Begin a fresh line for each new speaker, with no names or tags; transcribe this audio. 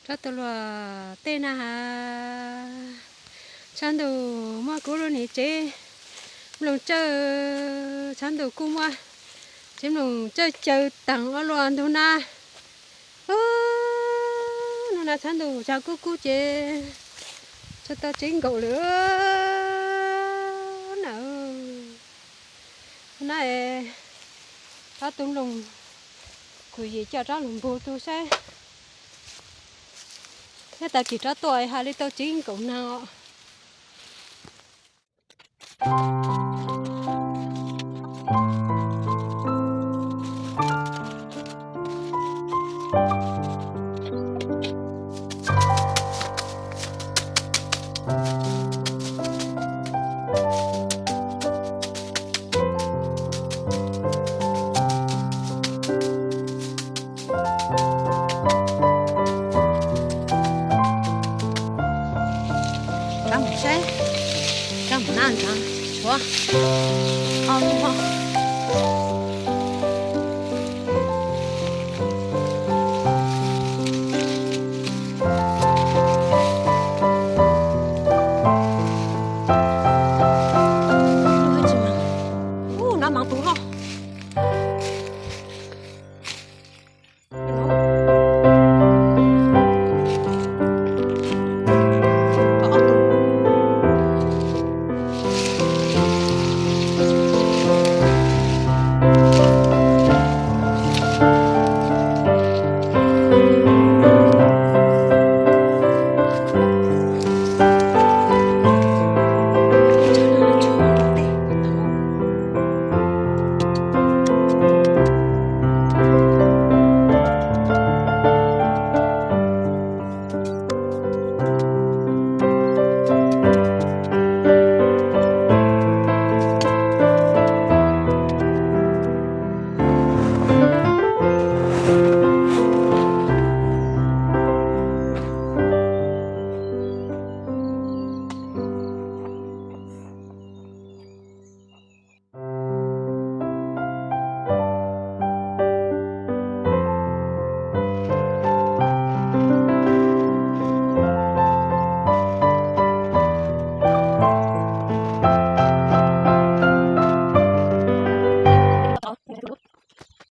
cho tôi là tên là chăn đồ mà cố luôn này chế luôn chơi chăn đồ cung mà chế luôn chơi tặng ở loạn thôi na nó là chăn đồ chào cô chế cho tao chính cậu nữa nào này tao tung lùng cái gì cho ra lùng bồ tôi sẽ thế ta chỉ cho tôi hai lít tao chính cậu nào cắm một xe cắm một nang cắm quá